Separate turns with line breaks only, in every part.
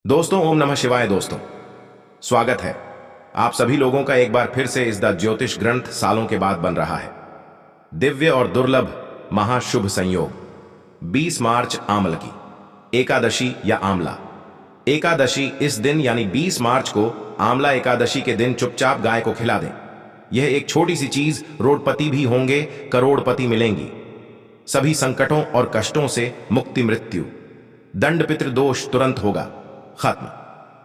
दोस्तों, ओम नमः शिवाय। दोस्तों, स्वागत है आप सभी लोगों का एक बार फिर से इस द ज्योतिष ग्रंथ सालों के बाद बन रहा है। दिव्य और दुर्लभ महाशुभ संयोग 20 मार्च आमल की एकादशी या आमला एकादशी। इस दिन यानी 20 मार्च को आमला एकादशी के दिन चुपचाप गाय को खिला दें। यह एक छोटी सी चीज, रोडपति भी होंगे, करोड़पति मिलेंगी। सभी संकटों और कष्टों से मुक्ति, मृत्यु, दंड, पितृदोष तुरंत होगा खत्म।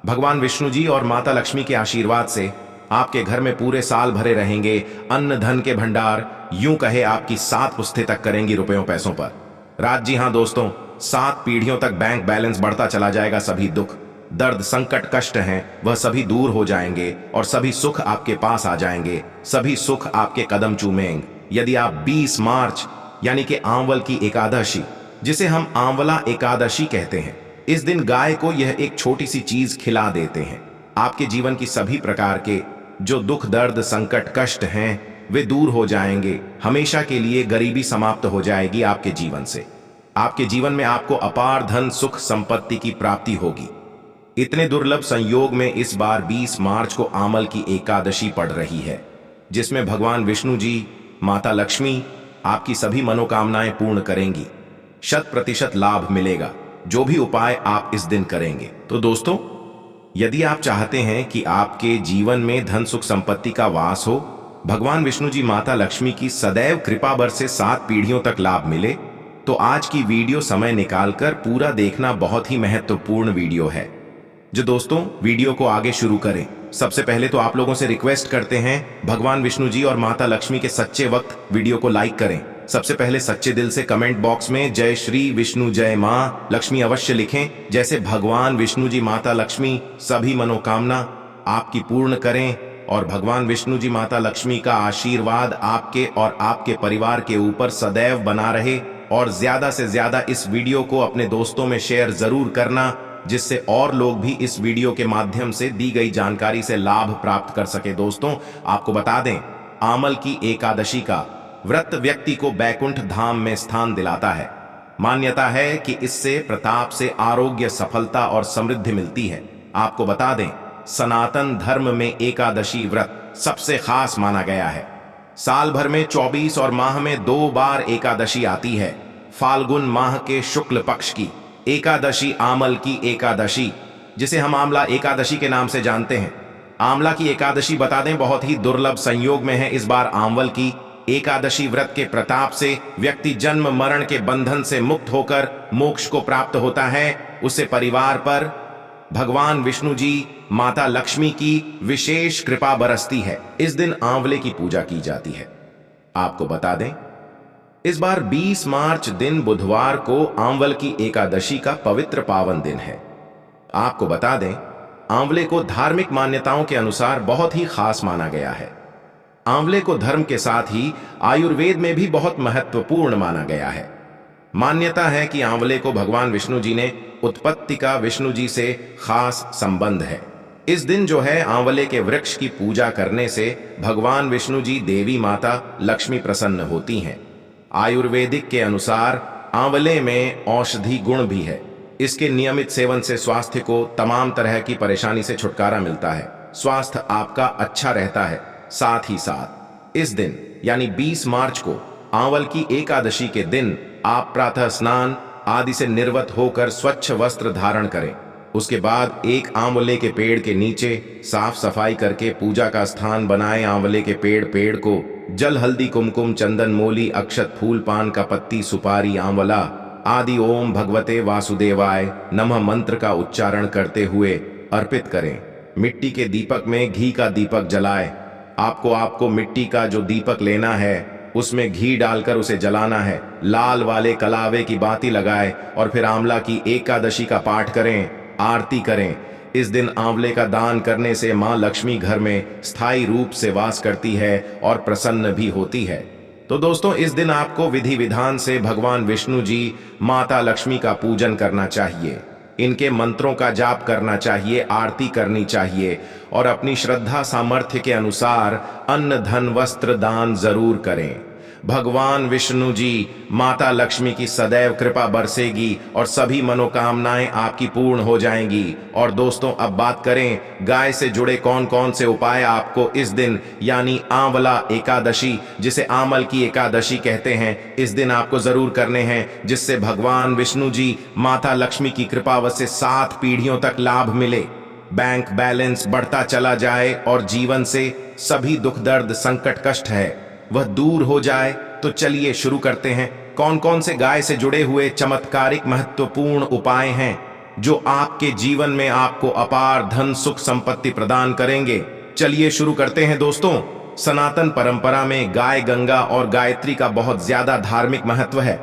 भगवान विष्णु जी और माता लक्ष्मी के आशीर्वाद से आपके घर में पूरे साल भरे रहेंगे अन्न धन के भंडार। यूं कहे आपकी 7 पुश्तें तक करेंगी रुपयों पैसों पर राज। जी हां दोस्तों, 7 पीढ़ियों तक बैंक बैलेंस बढ़ता चला जाएगा। सभी दुख, दर्द, संकट, कष्ट हैं वह सभी दूर हो जाएंगे और सभी सुख आपके पास आ जाएंगे। सभी सुख आपके कदम चूमेंगे यदि आप 20 मार्च यानी कि आंवल की एकादशी, जिसे हम आंवला एकादशी कहते हैं, इस दिन गाय को यह एक छोटी सी चीज खिला देते हैं। आपके जीवन की सभी प्रकार के जो दुख, दर्द, संकट, कष्ट हैं वे दूर हो जाएंगे। हमेशा के लिए गरीबी समाप्त हो जाएगी आपके जीवन से। आपके जीवन में आपको अपार धन, सुख, संपत्ति की प्राप्ति होगी। इतने दुर्लभ संयोग में इस बार 20 मार्च को आमल की एकादशी पड़ रही है, जिसमें भगवान विष्णु जी, माता लक्ष्मी आपकी सभी मनोकामनाएं पूर्ण करेंगी। 100% लाभ मिलेगा जो भी उपाय आप इस दिन करेंगे। तो दोस्तों, यदि आप चाहते हैं कि आपके जीवन में धन, सुख, संपत्ति का वास हो, भगवान विष्णु जी, माता लक्ष्मी की सदैव कृपा बरसे, 7 पीढ़ियों तक लाभ मिले, तो आज की वीडियो समय निकालकर पूरा देखना बहुत ही महत्वपूर्ण वीडियो है। जो दोस्तों, वीडियो को आगे शुरू करें, सबसे पहले तो आप लोगों से रिक्वेस्ट करते हैं, भगवान विष्णु जी और माता लक्ष्मी के सच्चे वक्त वीडियो को लाइक करें। सबसे पहले सच्चे दिल से कमेंट बॉक्स में जय श्री विष्णु, जय मां लक्ष्मी अवश्य लिखें। जैसे भगवान विष्णु जी, माता लक्ष्मी सभी मनोकामना आपकी पूर्ण करें और भगवान विष्णु जी, माता लक्ष्मी का आशीर्वाद आपके और आपके परिवार के ऊपर सदैव बना रहे। और ज्यादा से ज्यादा इस वीडियो को अपने दोस्तों में शेयर जरूर करना, जिससे और लोग भी इस वीडियो के माध्यम से दी गई जानकारी से लाभ प्राप्त कर सके। दोस्तों, आपको बता दें, आमल की एकादशी का व्रत व्यक्ति को बैकुंठ धाम में स्थान दिलाता है। मान्यता है कि इससे प्रताप से आरोग्य, सफलता और समृद्धि मिलती है। आपको बता दें, सनातन धर्म में एकादशी व्रत सबसे खास माना गया है। साल भर में 24 और माह में 2 बार एकादशी आती है। फाल्गुन माह के शुक्ल पक्ष की एकादशी आमल की एकादशी, जिसे हम आमला एकादशी के नाम से जानते हैं। आमला की एकादशी बता दें बहुत ही दुर्लभ संयोग में है। इस बार आंवल की एकादशी व्रत के प्रताप से व्यक्ति जन्म मरण के बंधन से मुक्त होकर मोक्ष को प्राप्त होता है। उससे परिवार पर भगवान विष्णु जी, माता लक्ष्मी की विशेष कृपा बरसती है। इस दिन आंवले की पूजा की जाती है। आपको बता दें, इस बार 20 मार्च दिन बुधवार को आंवल की एकादशी का पवित्र पावन दिन है। आपको बता दें, आंवले को धार्मिक मान्यताओं के अनुसार बहुत ही खास माना गया है। आंवले को धर्म के साथ ही आयुर्वेद में भी बहुत महत्वपूर्ण माना गया है। मान्यता है कि आंवले को भगवान विष्णु जी ने उत्पत्ति का विष्णु जी से खास संबंध है। इस दिन जो है, आंवले के वृक्ष की पूजा करने से भगवान विष्णु जी, देवी माता लक्ष्मी प्रसन्न होती हैं। आयुर्वेदिक के अनुसार आंवले में औषधि गुण भी है। इसके नियमित सेवन से स्वास्थ्य को तमाम तरह की परेशानी से छुटकारा मिलता है। स्वास्थ्य आपका अच्छा रहता है। साथ ही साथ इस दिन यानी 20 मार्च को आंवल की एकादशी के दिन आप प्रातः स्नान आदि से निर्वत होकर स्वच्छ वस्त्र धारण करें। उसके बाद एक आंवले के पेड़ के नीचे साफ सफाई करके पूजा का स्थान बनाएं। आंवले के पेड़ को जल, हल्दी, कुमकुम, चंदन, मोली, अक्षत, फूल, पान का पत्ती, सुपारी, आंवला आदि ओम भगवते वासुदेवाय नमः मंत्र का उच्चारण करते हुए अर्पित करें। मिट्टी के दीपक में घी का दीपक जलाएं। आपको मिट्टी का जो दीपक लेना है, उसमें घी डालकर उसे जलाना है। लाल वाले कलावे की बाती लगाएं और फिर आंवला की एकादशी का पाठ करें, आरती करें। इस दिन आंवले का दान करने से मां लक्ष्मी घर में स्थायी रूप से वास करती है और प्रसन्न भी होती है। तो दोस्तों, इस दिन आपको विधि विधान से भगवान विष्णु जी, माता लक्ष्मी का पूजन करना चाहिए। इनके मंत्रों का जाप करना चाहिए, आरती करनी चाहिए और अपनी श्रद्धा सामर्थ्य के अनुसार अन्न, धन, वस्त्र दान जरूर करें। भगवान विष्णु जी, माता लक्ष्मी की सदैव कृपा बरसेगी और सभी मनोकामनाएं आपकी पूर्ण हो जाएंगी। और दोस्तों, अब बात करें गाय से जुड़े कौन कौन से उपाय आपको इस दिन यानी आंवला एकादशी, जिसे आमल की एकादशी कहते हैं, इस दिन आपको जरूर करने हैं, जिससे भगवान विष्णु जी, माता लक्ष्मी की कृपा से 7 पीढ़ियों तक लाभ मिले, बैंक बैलेंस बढ़ता चला जाए और जीवन से सभी दुख दर्द संकट कष्ट है वह दूर हो जाए। तो चलिए शुरू करते हैं। कौन कौन से गाय से जुड़े हुए चमत्कारिक महत्वपूर्ण उपाय हैं जो आपके जीवन में आपको अपार धन सुख संपत्ति प्रदान करेंगे। चलिए शुरू करते हैं दोस्तों। सनातन परंपरा में गाय गंगा और गायत्री का बहुत ज्यादा धार्मिक महत्व है।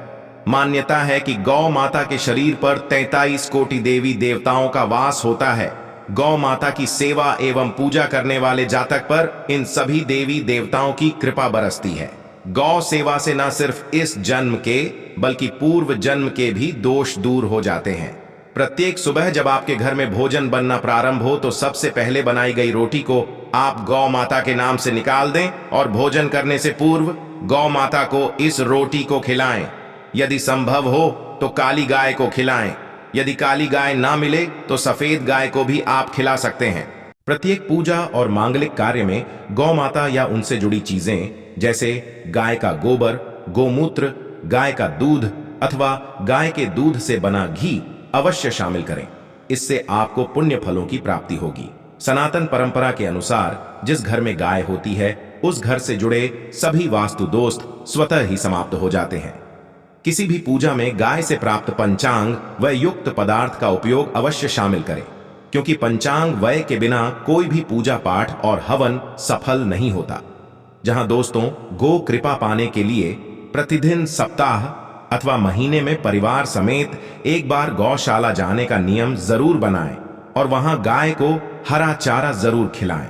मान्यता है कि गौ माता के शरीर पर 43 कोटि देवी देवताओं का वास होता है। गौ माता की सेवा एवं पूजा करने वाले जातक पर इन सभी देवी देवताओं की कृपा बरसती है। गौ सेवा से न सिर्फ इस जन्म के बल्कि पूर्व जन्म के भी दोष दूर हो जाते हैं। प्रत्येक सुबह जब आपके घर में भोजन बनना प्रारंभ हो तो सबसे पहले बनाई गई रोटी को आप गौ माता के नाम से निकाल दें और भोजन करने से पूर्व गौ माता को इस रोटी को खिलाएं। यदि संभव हो तो काली गाय को खिलाएं। यदि काली गाय ना मिले तो सफेद गाय को भी आप खिला सकते हैं। प्रत्येक पूजा और मांगलिक कार्य में गौ माता या उनसे जुड़ी चीजें जैसे गाय का गोबर, गोमूत्र, गाय का दूध अथवा गाय के दूध से बना घी अवश्य शामिल करें। इससे आपको पुण्य फलों की प्राप्ति होगी। सनातन परंपरा के अनुसार जिस घर में गाय होती है उस घर से जुड़े सभी वास्तु दोष स्वतः ही समाप्त हो जाते हैं। किसी भी पूजा में गाय से प्राप्त पंचांग व युक्त पदार्थ का उपयोग अवश्य शामिल करें, क्योंकि पंचांग वय के बिना कोई भी पूजा पाठ और हवन सफल नहीं होता। जहां दोस्तों, गो कृपा पाने के लिए प्रतिदिन, सप्ताह अथवा महीने में परिवार समेत एक बार गौशाला जाने का नियम जरूर बनाएं और वहां गाय को हरा चारा जरूर खिलाएं।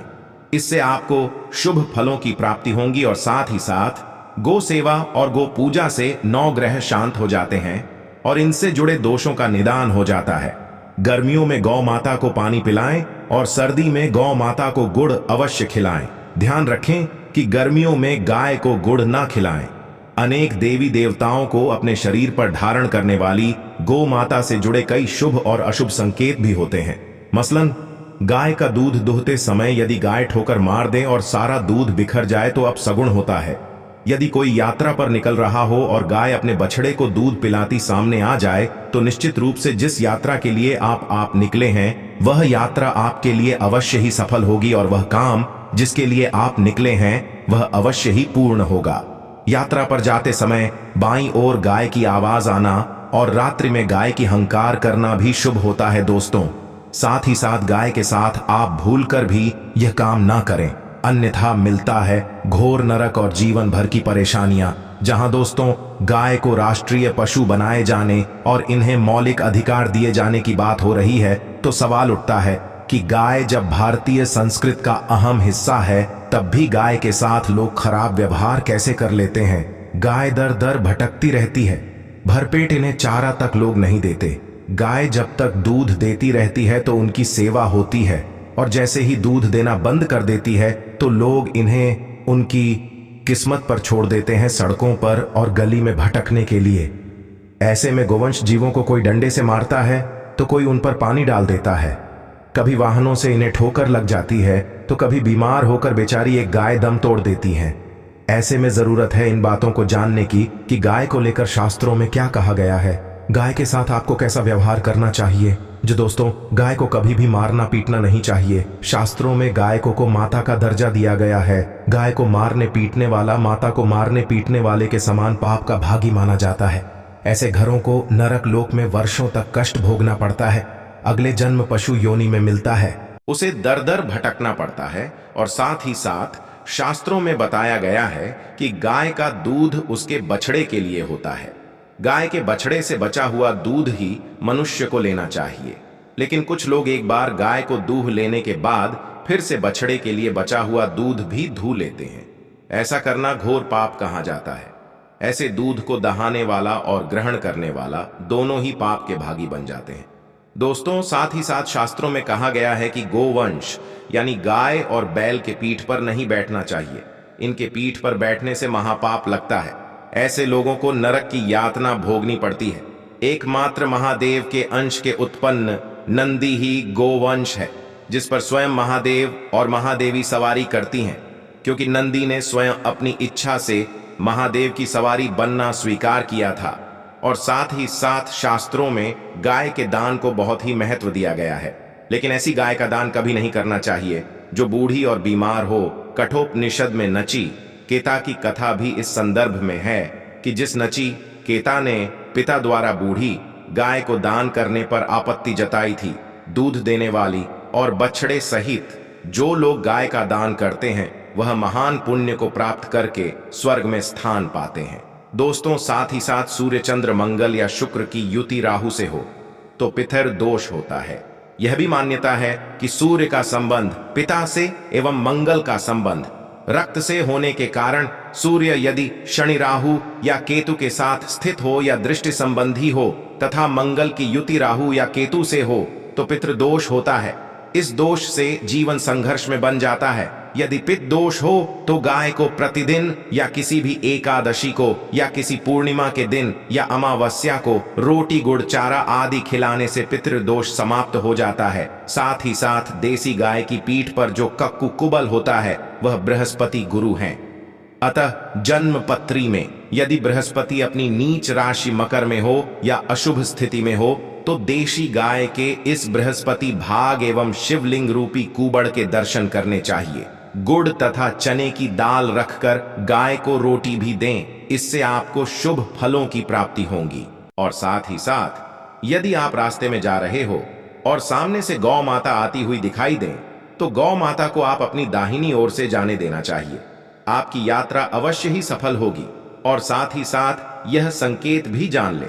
इससे आपको शुभ फलों की प्राप्ति होगी और साथ ही साथ गो सेवा और गो पूजा से 9 ग्रह शांत हो जाते हैं और इनसे जुड़े दोषों का निदान हो जाता है। गर्मियों में गौ माता को पानी पिलाएं और सर्दी में गौ माता को गुड़ अवश्य खिलाएं। ध्यान रखें कि गर्मियों में गाय को गुड़ ना खिलाएं। अनेक देवी देवताओं को अपने शरीर पर धारण करने वाली गौ माता से जुड़े कई शुभ और अशुभ संकेत भी होते हैं। मसलन, गाय का दूध दुहते समय यदि गाय ठोकर मार दे और सारा दूध बिखर जाए तो अपशगुन होता है। यदि कोई यात्रा पर निकल रहा हो और गाय अपने बछड़े को दूध पिलाती सामने आ जाए तो निश्चित रूप से जिस यात्रा के लिए आप निकले हैं वह यात्रा आपके लिए अवश्य ही सफल होगी और वह काम जिसके लिए आप निकले हैं वह अवश्य ही पूर्ण होगा। यात्रा पर जाते समय बाईं ओर गाय की आवाज आना और रात्रि में गाय की हंकार करना भी शुभ होता है दोस्तों। साथ ही साथ गाय के साथ आप भूलकर भी यह काम ना करें, अन्यथा मिलता है घोर नरक और जीवन भर की परेशानियां। जहां दोस्तों, गाय को राष्ट्रीय पशु बनाए जाने और इन्हें मौलिक अधिकार दिए जाने की बात हो रही है तो सवाल उठता है कि गाय जब भारतीय संस्कृति का अहम हिस्सा है तब भी गाय के साथ लोग खराब व्यवहार कैसे कर लेते हैं। गाय दर दर भटकती रहती है, भरपेट इन्हें चारा तक लोग नहीं देते। गाय जब तक दूध देती रहती है तो उनकी सेवा होती है और जैसे ही दूध देना बंद कर देती है तो लोग इन्हें उनकी किस्मत पर छोड़ देते हैं, सड़कों पर और गली में भटकने के लिए। ऐसे में गोवंश जीवों को कोई डंडे से मारता है तो कोई उन पर पानी डाल देता है। कभी वाहनों से इन्हें ठोकर लग जाती है तो कभी बीमार होकर बेचारी एक गाय दम तोड़ देती है। ऐसे में जरूरत है इन बातों को जानने की कि गाय को लेकर शास्त्रों में क्या कहा गया है, गाय के साथ आपको कैसा व्यवहार करना चाहिए। जो दोस्तों, गाय को कभी भी मारना पीटना नहीं चाहिए। शास्त्रों में गाय को माता का दर्जा दिया गया है। गाय को मारने पीटने वाला माता को मारने पीटने वाले के समान पाप का भागी माना जाता है। ऐसे घरों को नरक लोक में वर्षों तक कष्ट भोगना पड़ता है, अगले जन्म पशु योनि में मिलता है, उसे दर दर भटकना पड़ता है। और साथ ही साथ शास्त्रों में बताया गया है कि गाय का दूध उसके बछड़े के लिए होता है। गाय के बछड़े से बचा हुआ दूध ही मनुष्य को लेना चाहिए, लेकिन कुछ लोग एक बार गाय को दूह लेने के बाद फिर से बछड़े के लिए बचा हुआ दूध भी धू लेते हैं। ऐसा करना घोर पाप कहा जाता है। ऐसे दूध को दहाने वाला और ग्रहण करने वाला दोनों ही पाप के भागी बन जाते हैं। दोस्तों, साथ ही साथ शास्त्रों में कहा गया है कि गोवंश यानी गाय और बैल के पीठ पर नहीं बैठना चाहिए। इनके पीठ पर बैठने से महापाप लगता है। ऐसे लोगों को नरक की यातना भोगनी पड़ती है। एकमात्र महादेव के अंश के उत्पन्न नंदी ही गोवंश है, जिस पर स्वयं महादेव और महादेवी सवारी करती हैं, क्योंकि नंदी ने स्वयं अपनी इच्छा से महादेव की सवारी बनना स्वीकार किया था। और साथ ही साथ शास्त्रों में गाय के दान को बहुत ही महत्व दिया गया है। लेकिन ऐसी गाय का दान कभी नहीं करना चाहिए जो बूढ़ी और बीमार हो। कठोपनिषद में नची केता की कथा भी इस संदर्भ में है कि जिस नची केता ने पिता द्वारा बूढ़ी गाय को दान करने पर आपत्ति जताई थी, दूध देने वाली और बछड़े सहित जो लोग गाय का दान करते हैं वह महान पुण्य को प्राप्त करके स्वर्ग में स्थान पाते हैं। दोस्तों, साथ ही साथ सूर्य चंद्र मंगल या शुक्र की युति राहु से हो तो पितर दोष होता है। यह भी मान्यता है कि सूर्य का संबंध पिता से एवं मंगल का संबंध रक्त से होने के कारण सूर्य यदि शनि राहु या केतु के साथ स्थित हो या दृष्टि संबंधी हो तथा मंगल की युति राहु या केतु से हो तो पितृदोष होता है। इस दोष से जीवन संघर्ष में बन जाता है। यदि पितृ दोष हो तो गाय को प्रतिदिन या किसी भी एकादशी को या किसी पूर्णिमा के दिन या अमावस्या को रोटी गुड़ चारा आदि खिलाने से पितृदोष समाप्त हो जाता है। साथ ही साथ देसी गाय की पीठ पर जो कक्कु कुबल होता है वह बृहस्पति गुरु हैं। अतः जन्म पत्री में यदि बृहस्पति अपनी नीच राशि मकर में हो या अशुभ स्थिति में हो तो देशी गाय के इस बृहस्पति भाग एवं शिवलिंग रूपी कुबड़ के दर्शन करने चाहिए। गुड़ तथा चने की दाल रखकर गाय को रोटी भी दें, इससे आपको शुभ फलों की प्राप्ति होगी। और साथ ही साथ यदि आप रास्ते में जा रहे हो और सामने से गौ माता आती हुई दिखाई दें तो गौ माता को आप अपनी दाहिनी ओर से जाने देना चाहिए। आपकी यात्रा अवश्य ही सफल होगी। और साथ ही साथ यह संकेत भी जान ले,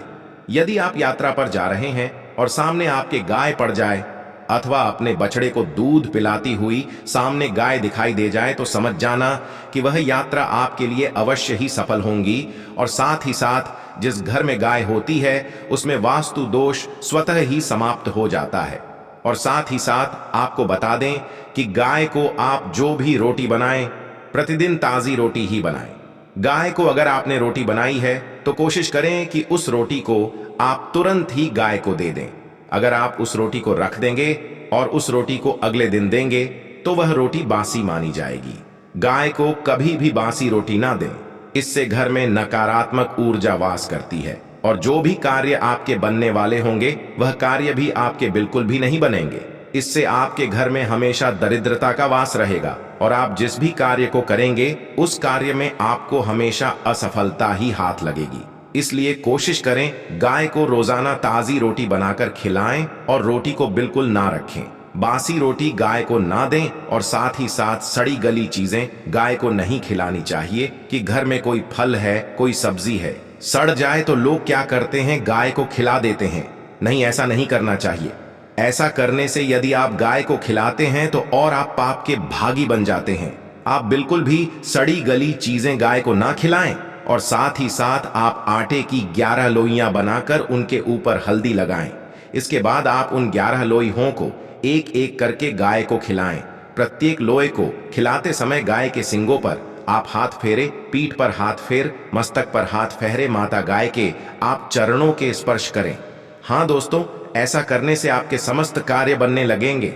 यदि आप यात्रा पर जा रहे हैं और सामने आपके गाय पड़ जाए अथवा अपने बछड़े को दूध पिलाती हुई सामने गाय दिखाई दे जाए तो समझ जाना कि वह यात्रा आपके लिए अवश्य ही सफल होगी। और साथ ही साथ जिस घर में गाय होती है उसमें वास्तु दोष स्वतः ही समाप्त हो जाता है। और साथ ही साथ आपको बता दें कि गाय को आप जो भी रोटी बनाएं प्रतिदिन ताजी रोटी ही बनाएं। गाय को अगर आपने रोटी बनाई है तो कोशिश करें कि उस रोटी को आप तुरंत ही गाय को दे दें। अगर आप उस रोटी को रख देंगे और उस रोटी को अगले दिन देंगे तो वह रोटी बासी मानी जाएगी। गाय को कभी भी बासी रोटी ना दें, इससे घर में नकारात्मक ऊर्जा वास करती है और जो भी कार्य आपके बनने वाले होंगे वह कार्य भी आपके बिल्कुल भी नहीं बनेंगे। इससे आपके घर में हमेशा दरिद्रता का वास रहेगा और आप जिस भी कार्य को करेंगे उस कार्य में आपको हमेशा असफलता ही हाथ लगेगी। इसलिए कोशिश करें गाय को रोजाना ताजी रोटी बनाकर खिलाएं और रोटी को बिल्कुल ना रखें। बासी रोटी गाय को ना दें और साथ ही साथ सड़ी गली चीजें गाय को नहीं खिलानी चाहिए कि घर में कोई फल है, कोई सब्जी है, सड़ जाए तो लोग क्या करते हैं, गाय को खिला देते हैं। नहीं, ऐसा नहीं करना चाहिए। ऐसा करने से यदि आप गाय को खिलाते हैं तो और आप पाप के भागी बन जाते हैं। आप बिल्कुल भी सड़ी गली चीजें गाय को ना खिलाएं और साथ ही साथ आप आटे की 11 लोइयां बनाकर उनके ऊपर हल्दी लगाएं। इसके बाद आप उन 11 लोइयों को एक एक करके गाय को खिलाएं। प्रत्येक लोई को खिलाते समय गाय के सींगों पर आप हाथ फेरे, पीठ पर हाथ फेर, मस्तक पर हाथ फेरे, माता गाय के आप चरणों के स्पर्श करें। हाँ दोस्तों, ऐसा करने से आपके समस्त कार्य बनने लगेंगे।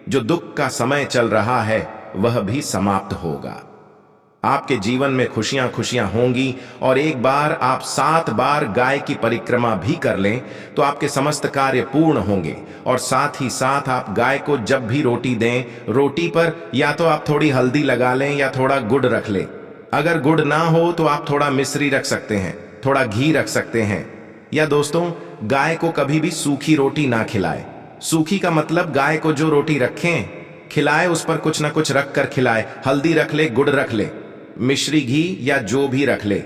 जो दुख का समय चल रहा है वह भी समाप्त होगा। आपके जीवन में खुशियां खुशियां होंगी और एक बार आप 7 बार गाय की परिक्रमा भी कर लें तो आपके समस्त कार्य पूर्ण होंगे। और साथ ही साथ आप गाय को जब भी रोटी दें, रोटी पर या तो आप थोड़ी हल्दी लगा लें या थोड़ा गुड़ रख लें। अगर गुड़ ना हो तो आप थोड़ा मिश्री रख सकते हैं, थोड़ा घी रख सकते हैं। या दोस्तों, गाय को कभी भी सूखी रोटी ना खिलाए। सूखी का मतलब गाय को जो रोटी रखें खिलाए उस पर कुछ ना कुछ रख कर खिलाए। हल्दी रख ले, गुड़ रख ले, मिश्री घी या जो भी रख ले,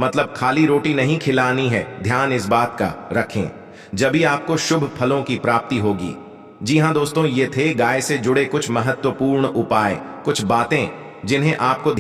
मतलब खाली रोटी नहीं खिलानी है। ध्यान इस बात का रखें, जब भी आपको शुभ फलों की प्राप्ति होगी। जी हाँ दोस्तों, ये थे गाय से जुड़े कुछ महत्वपूर्ण उपाय, कुछ बातें जिन्हें आपको